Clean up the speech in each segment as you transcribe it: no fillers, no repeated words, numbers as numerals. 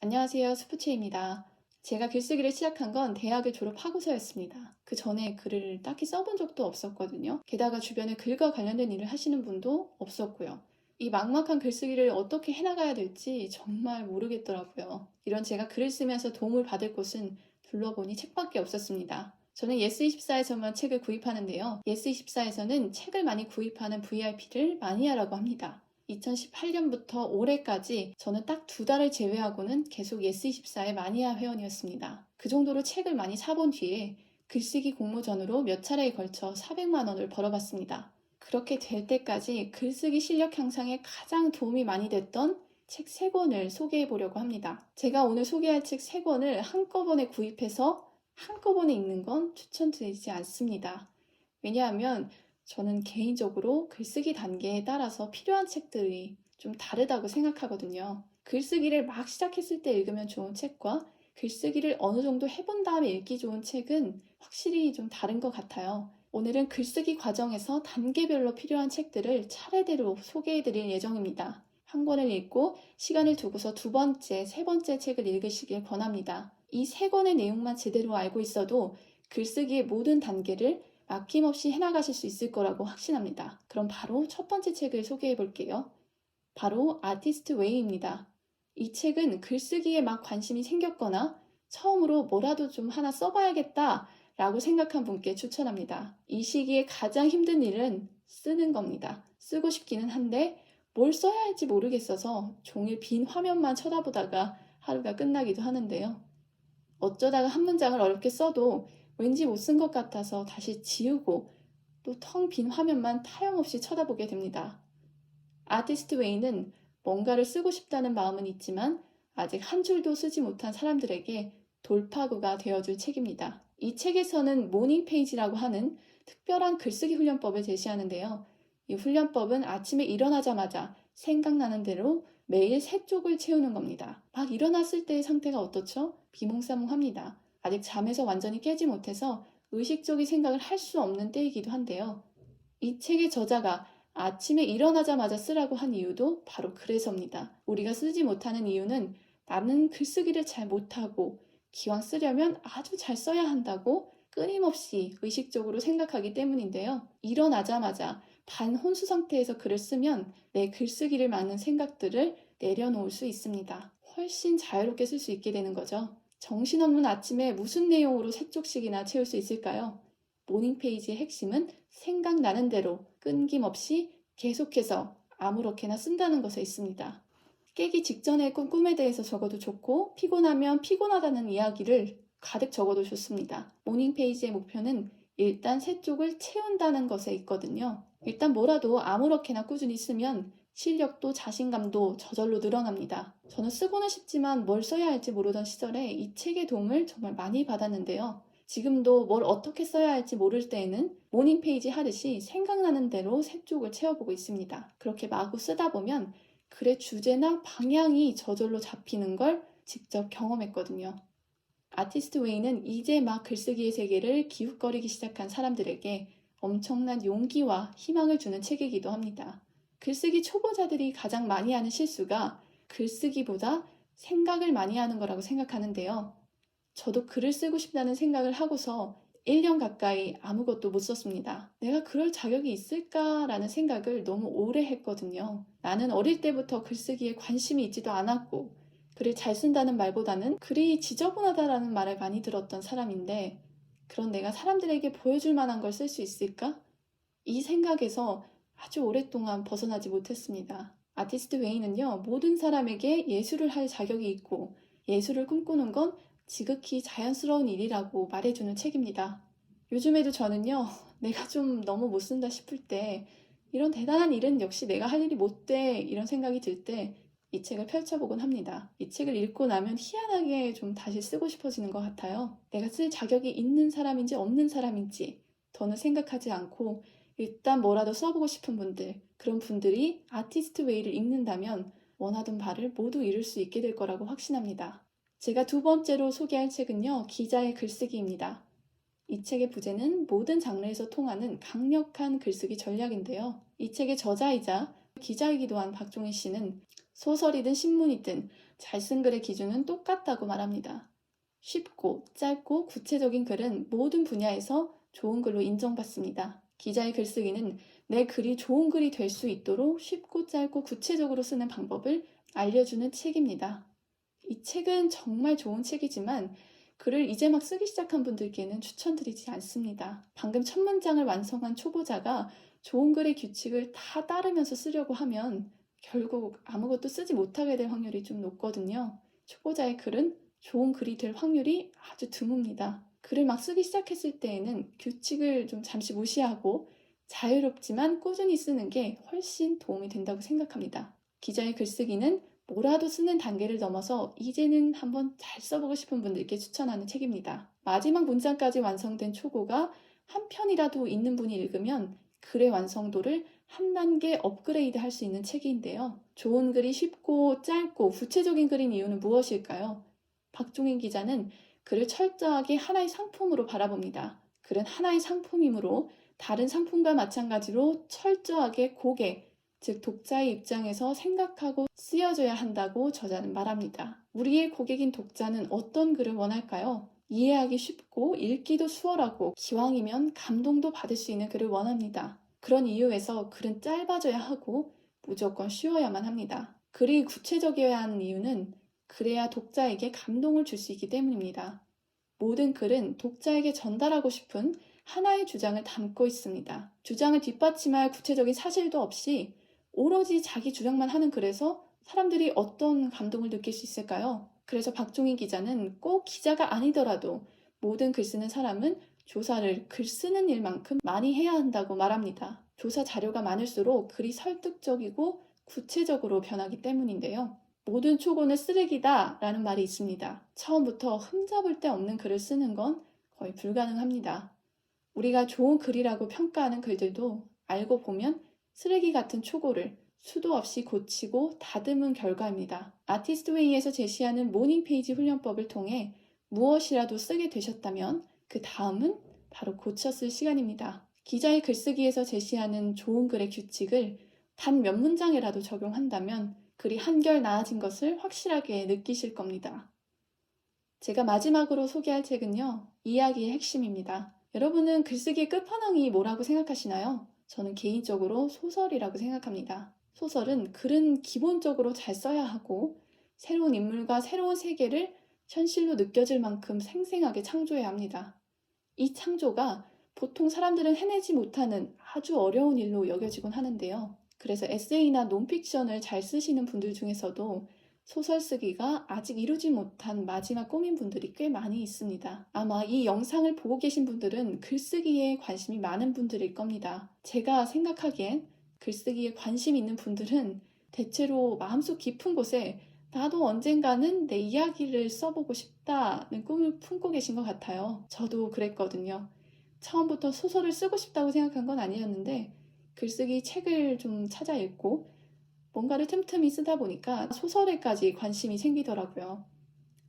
안녕하세요. 스푸치입니다. 제가 글쓰기를 시작한 건 대학을 졸업하고서였습니다. 그 전에 글을 딱히 써본 적도 없었거든요. 게다가 주변에 글과 관련된 일을 하시는 분도 없었고요. 이 막막한 글쓰기를 어떻게 해나가야 될지 정말 모르겠더라고요. 이런 제가 글을 쓰면서 도움을 받을 곳은 둘러보니 책밖에 없었습니다. 저는 예스24에서만 책을 구입하는데요. 예스24에서는 책을 많이 구입하는 VIP를 마니아라고 합니다. 2018년부터 올해까지 저는 딱 2달을 제외하고는 계속 예스24의 마니아 회원이었습니다. 그 정도로 책을 많이 사본 뒤에 글쓰기 공모전으로 몇 차례에 걸쳐 400만 원을 벌어봤습니다. 그렇게 될 때까지 글쓰기 실력 향상에 가장 도움이 많이 됐던 책 3권을 소개해 보려고 합니다. 제가 오늘 소개할 책 3권을 한꺼번에 구입해서 한꺼번에 읽는 건 추천드리지 않습니다. 왜냐하면 저는 개인적으로 글쓰기 단계에 따라서 필요한 책들이 좀 다르다고 생각하거든요. 글쓰기를 막 시작했을 때 읽으면 좋은 책과 글쓰기를 어느 정도 해본 다음에 읽기 좋은 책은 확실히 좀 다른 것 같아요. 오늘은 글쓰기 과정에서 단계별로 필요한 책들을 차례대로 소개해드릴 예정입니다. 한 권을 읽고 시간을 두고서 2번째, 3번째 책을 읽으시길 권합니다. 이 3권의 내용만 제대로 알고 있어도 글쓰기의 모든 단계를 아낌없이 해나가실 수 있을 거라고 확신합니다. 그럼 바로 첫 번째 책을 소개해 볼게요. 바로 아티스트 웨이입니다. 이 책은 글쓰기에 막 관심이 생겼거나 처음으로 뭐라도 좀 하나 써봐야겠다 라고 생각한 분께 추천합니다. 이 시기에 가장 힘든 일은 쓰는 겁니다. 쓰고 싶기는 한데 뭘 써야 할지 모르겠어서 종일 빈 화면만 쳐다보다가 하루가 끝나기도 하는데요. 어쩌다가 한 문장을 어렵게 써도 왠지 못 쓴 것 같아서 다시 지우고 또 텅 빈 화면만 타염없이 쳐다보게 됩니다. 아티스트 웨이는 뭔가를 쓰고 싶다는 마음은 있지만 아직 한 줄도 쓰지 못한 사람들에게 돌파구가 되어줄 책입니다. 이 책에서는 모닝 페이지라고 하는 특별한 글쓰기 훈련법을 제시하는데요. 이 훈련법은 아침에 일어나자마자 생각나는 대로 매일 3쪽을 채우는 겁니다. 막 일어났을 때의 상태가 어떻죠? 비몽사몽합니다. 아직 잠에서 완전히 깨지 못해서 의식적인 생각을 할 수 없는 때이기도 한데요. 이 책의 저자가 아침에 일어나자마자 쓰라고 한 이유도 바로 그래서입니다. 우리가 쓰지 못하는 이유는 나는 글쓰기를 잘 못하고 기왕 쓰려면 아주 잘 써야 한다고 끊임없이 의식적으로 생각하기 때문인데요. 일어나자마자 반혼수 상태에서 글을 쓰면 내 글쓰기를 막는 생각들을 내려놓을 수 있습니다. 훨씬 자유롭게 쓸 수 있게 되는 거죠. 정신없는 아침에 무슨 내용으로 3쪽씩이나 채울 수 있을까요? 모닝 페이지의 핵심은 생각나는 대로 끊김없이 계속해서 아무렇게나 쓴다는 것에 있습니다. 깨기 직전에 꾼 꿈에 대해서 적어도 좋고 피곤하면 피곤하다는 이야기를 가득 적어도 좋습니다. 모닝 페이지의 목표는 일단 3쪽을 채운다는 것에 있거든요. 일단 뭐라도 아무렇게나 꾸준히 쓰면 실력도 자신감도 저절로 늘어납니다. 저는 쓰고는 싶지만 뭘 써야 할지 모르던 시절에 이 책의 도움을 정말 많이 받았는데요. 지금도 뭘 어떻게 써야 할지 모를 때에는 모닝 페이지 하듯이 생각나는 대로 3쪽을 채워보고 있습니다. 그렇게 마구 쓰다 보면 글의 주제나 방향이 저절로 잡히는 걸 직접 경험했거든요. 아티스트 웨이는 이제 막 글쓰기의 세계를 기웃거리기 시작한 사람들에게 엄청난 용기와 희망을 주는 책이기도 합니다. 글쓰기 초보자들이 가장 많이 하는 실수가 글쓰기보다 생각을 많이 하는 거라고 생각하는데요. 저도 글을 쓰고 싶다는 생각을 하고서 1년 가까이 아무것도 못 썼습니다. 내가 그럴 자격이 있을까라는 생각을 너무 오래 했거든요. 나는 어릴 때부터 글쓰기에 관심이 있지도 않았고 글을 잘 쓴다는 말보다는 글이 지저분하다라는 말을 많이 들었던 사람인데 그런 내가 사람들에게 보여줄 만한 걸 쓸 수 있을까? 이 생각에서 아주 오랫동안 벗어나지 못했습니다. 아티스트 웨이는요, 모든 사람에게 예술을 할 자격이 있고 예술을 꿈꾸는 건 지극히 자연스러운 일이라고 말해주는 책입니다. 요즘에도 저는요, 내가 좀 너무 못 쓴다 싶을 때 이런 대단한 일은 역시 내가 할 일이 못 돼 이런 생각이 들 때 이 책을 펼쳐보곤 합니다. 이 책을 읽고 나면 희한하게 좀 다시 쓰고 싶어지는 것 같아요. 내가 쓸 자격이 있는 사람인지 없는 사람인지 더는 생각하지 않고 일단 뭐라도 써보고 싶은 분들, 그런 분들이 아티스트 웨이를 읽는다면 원하던 바를 모두 이룰 수 있게 될 거라고 확신합니다. 제가 2번째로 소개할 책은요, 기자의 글쓰기입니다. 이 책의 부제는 모든 장르에서 통하는 강력한 글쓰기 전략인데요. 이 책의 저자이자 기자이기도 한 박종희 씨는 소설이든 신문이든 잘 쓴 글의 기준은 똑같다고 말합니다. 쉽고 짧고 구체적인 글은 모든 분야에서 좋은 글로 인정받습니다. 기자의 글쓰기는 내 글이 좋은 글이 될 수 있도록 쉽고 짧고 구체적으로 쓰는 방법을 알려주는 책입니다. 이 책은 정말 좋은 책이지만 글을 이제 막 쓰기 시작한 분들께는 추천드리지 않습니다. 방금 첫 문장을 완성한 초보자가 좋은 글의 규칙을 다 따르면서 쓰려고 하면 결국 아무것도 쓰지 못하게 될 확률이 좀 높거든요. 초보자의 글은 좋은 글이 될 확률이 아주 드뭅니다. 글을 막 쓰기 시작했을 때에는 규칙을 좀 잠시 무시하고 자유롭지만 꾸준히 쓰는 게 훨씬 도움이 된다고 생각합니다. 기자의 글쓰기는 뭐라도 쓰는 단계를 넘어서 이제는 한번 잘 써보고 싶은 분들께 추천하는 책입니다. 마지막 문장까지 완성된 초고가 한 편이라도 있는 분이 읽으면 글의 완성도를 한 단계 업그레이드 할 수 있는 책인데요. 좋은 글이 쉽고 짧고 구체적인 글인 이유는 무엇일까요? 박종인 기자는 글을 철저하게 하나의 상품으로 바라봅니다. 글은 하나의 상품이므로 다른 상품과 마찬가지로 철저하게 고객, 즉 독자의 입장에서 생각하고 쓰여져야 한다고 저자는 말합니다. 우리의 고객인 독자는 어떤 글을 원할까요? 이해하기 쉽고 읽기도 수월하고 기왕이면 감동도 받을 수 있는 글을 원합니다. 그런 이유에서 글은 짧아져야 하고 무조건 쉬워야만 합니다. 글이 구체적이어야 하는 이유는 그래야 독자에게 감동을 줄 수 있기 때문입니다. 모든 글은 독자에게 전달하고 싶은 하나의 주장을 담고 있습니다. 주장을 뒷받침할 구체적인 사실도 없이 오로지 자기 주장만 하는 글에서 사람들이 어떤 감동을 느낄 수 있을까요? 그래서 박종인 기자는 꼭 기자가 아니더라도 모든 글 쓰는 사람은 조사를 글 쓰는 일만큼 많이 해야 한다고 말합니다. 조사 자료가 많을수록 글이 설득적이고 구체적으로 변하기 때문인데요. 모든 초고는 쓰레기다 라는 말이 있습니다. 처음부터 흠잡을 데 없는 글을 쓰는 건 거의 불가능합니다. 우리가 좋은 글이라고 평가하는 글들도 알고 보면 쓰레기 같은 초고를 수도 없이 고치고 다듬은 결과입니다. 아티스트웨이에서 제시하는 모닝 페이지 훈련법을 통해 무엇이라도 쓰게 되셨다면 그 다음은 바로 고쳤을 시간입니다. 기자의 글쓰기에서 제시하는 좋은 글의 규칙을 단 몇 문장이라도 적용한다면 글이 한결 나아진 것을 확실하게 느끼실 겁니다. 제가 마지막으로 소개할 책은요, 이야기의 핵심입니다. 여러분은 글쓰기의 끝판왕이 뭐라고 생각하시나요? 저는 개인적으로 소설이라고 생각합니다. 소설은 글은 기본적으로 잘 써야 하고 새로운 인물과 새로운 세계를 현실로 느껴질 만큼 생생하게 창조해야 합니다. 이 창조가 보통 사람들은 해내지 못하는 아주 어려운 일로 여겨지곤 하는데요. 그래서 에세이나 논픽션을 잘 쓰시는 분들 중에서도 소설 쓰기가 아직 이루지 못한 마지막 꿈인 분들이 꽤 많이 있습니다. 아마 이 영상을 보고 계신 분들은 글쓰기에 관심이 많은 분들일 겁니다. 제가 생각하기엔 글쓰기에 관심 있는 분들은 대체로 마음속 깊은 곳에 나도 언젠가는 내 이야기를 써보고 싶다는 꿈을 품고 계신 것 같아요. 저도 그랬거든요. 처음부터 소설을 쓰고 싶다고 생각한 건 아니었는데 글쓰기 책을 좀 찾아 읽고 뭔가를 틈틈이 쓰다 보니까 소설에까지 관심이 생기더라고요.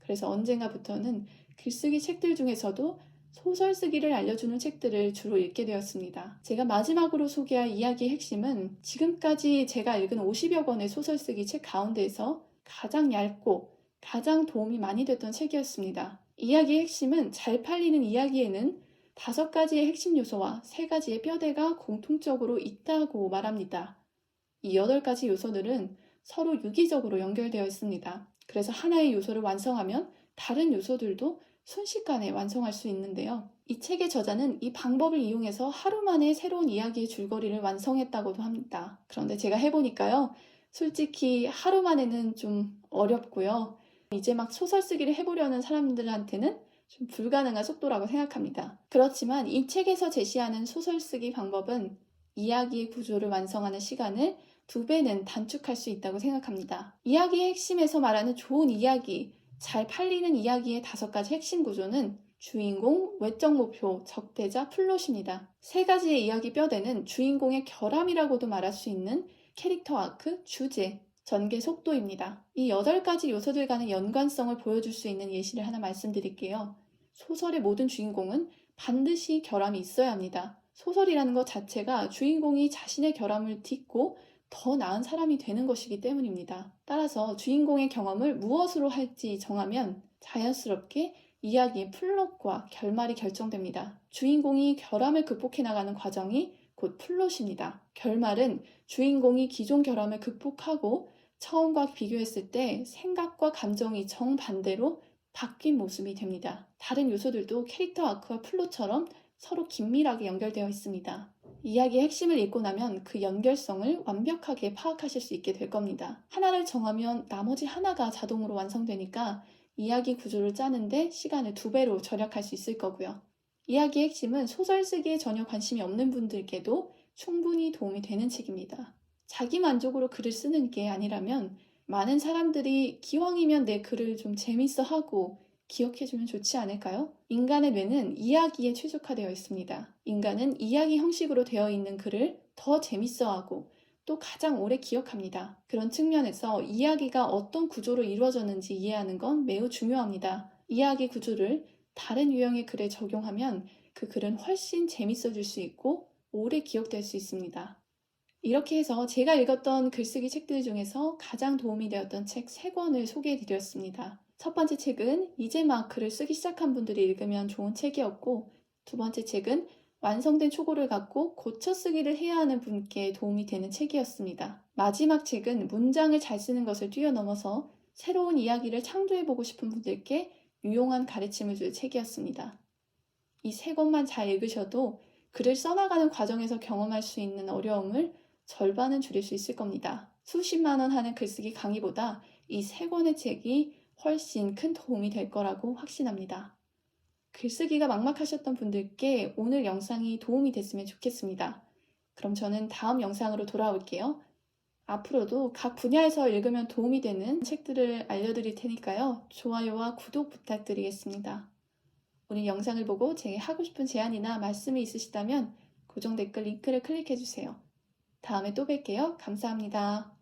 그래서 언젠가부터는 글쓰기 책들 중에서도 소설 쓰기를 알려주는 책들을 주로 읽게 되었습니다. 제가 마지막으로 소개할 이야기의 핵심은 지금까지 제가 읽은 50여 권의 소설 쓰기 책 가운데에서 가장 얇고 가장 도움이 많이 됐던 책이었습니다. 이야기의 핵심은 잘 팔리는 이야기에는 5가지의 핵심 요소와 3가지의 뼈대가 공통적으로 있다고 말합니다. 이 8가지 요소들은 서로 유기적으로 연결되어 있습니다. 그래서 하나의 요소를 완성하면 다른 요소들도 순식간에 완성할 수 있는데요. 이 책의 저자는 이 방법을 이용해서 하루 만에 새로운 이야기의 줄거리를 완성했다고도 합니다. 그런데 제가 해보니까요. 솔직히 하루 만에는 좀 어렵고요. 이제 막 소설 쓰기를 해보려는 사람들한테는 좀 불가능한 속도라고 생각합니다. 그렇지만 이 책에서 제시하는 소설 쓰기 방법은 이야기의 구조를 완성하는 시간을 2배는 단축할 수 있다고 생각합니다. 이야기의 핵심에서 말하는 좋은 이야기, 잘 팔리는 이야기의 5가지 핵심 구조는 주인공, 외적 목표, 적대자, 플롯입니다. 3가지의 이야기 뼈대는 주인공의 결함이라고도 말할 수 있는 캐릭터 아크, 주제, 전개 속도입니다. 이 8가지 요소들 간의 연관성을 보여줄 수 있는 예시를 하나 말씀드릴게요. 소설의 모든 주인공은 반드시 결함이 있어야 합니다. 소설이라는 것 자체가 주인공이 자신의 결함을 딛고 더 나은 사람이 되는 것이기 때문입니다. 따라서 주인공의 경험을 무엇으로 할지 정하면 자연스럽게 이야기의 플롯과 결말이 결정됩니다. 주인공이 결함을 극복해 나가는 과정이 곧 플롯입니다. 결말은 주인공이 기존 결함을 극복하고 처음과 비교했을 때 생각과 감정이 정반대로 바뀐 모습이 됩니다. 다른 요소들도 캐릭터 아크와 플롯처럼 서로 긴밀하게 연결되어 있습니다. 이야기의 핵심을 읽고 나면 그 연결성을 완벽하게 파악하실 수 있게 될 겁니다. 하나를 정하면 나머지 하나가 자동으로 완성되니까 이야기 구조를 짜는데 시간을 2배로 절약할 수 있을 거고요. 이야기의 핵심은 소설 쓰기에 전혀 관심이 없는 분들께도 충분히 도움이 되는 책입니다. 자기 만족으로 글을 쓰는 게 아니라면 많은 사람들이 기왕이면 내 글을 좀 재밌어 하고 기억해주면 좋지 않을까요? 인간의 뇌는 이야기에 최적화되어 있습니다. 인간은 이야기 형식으로 되어 있는 글을 더 재밌어하고 또 가장 오래 기억합니다. 그런 측면에서 이야기가 어떤 구조로 이루어졌는지 이해하는 건 매우 중요합니다. 이야기 구조를 다른 유형의 글에 적용하면 그 글은 훨씬 재밌어질 수 있고 오래 기억될 수 있습니다. 이렇게 해서 제가 읽었던 글쓰기 책들 중에서 가장 도움이 되었던 책 3권을 소개해 드렸습니다. 첫 번째 책은 이제 막 글을 쓰기 시작한 분들이 읽으면 좋은 책이었고, 두 번째 책은 완성된 초고를 갖고 고쳐 쓰기를 해야 하는 분께 도움이 되는 책이었습니다. 마지막 책은 문장을 잘 쓰는 것을 뛰어넘어서 새로운 이야기를 창조해보고 싶은 분들께 유용한 가르침을 줄 책이었습니다. 이 3권만 잘 읽으셔도 글을 써나가는 과정에서 경험할 수 있는 어려움을 절반은 줄일 수 있을 겁니다. 수십만 원 하는 글쓰기 강의보다 이 3권의 책이 훨씬 큰 도움이 될 거라고 확신합니다. 글쓰기가 막막하셨던 분들께 오늘 영상이 도움이 됐으면 좋겠습니다. 그럼 저는 다음 영상으로 돌아올게요. 앞으로도 각 분야에서 읽으면 도움이 되는 책들을 알려드릴 테니까요. 좋아요와 구독 부탁드리겠습니다. 오늘 영상을 보고 제게 하고 싶은 제안이나 말씀이 있으시다면 고정 댓글 링크를 클릭해주세요. 다음에 또 뵐게요. 감사합니다.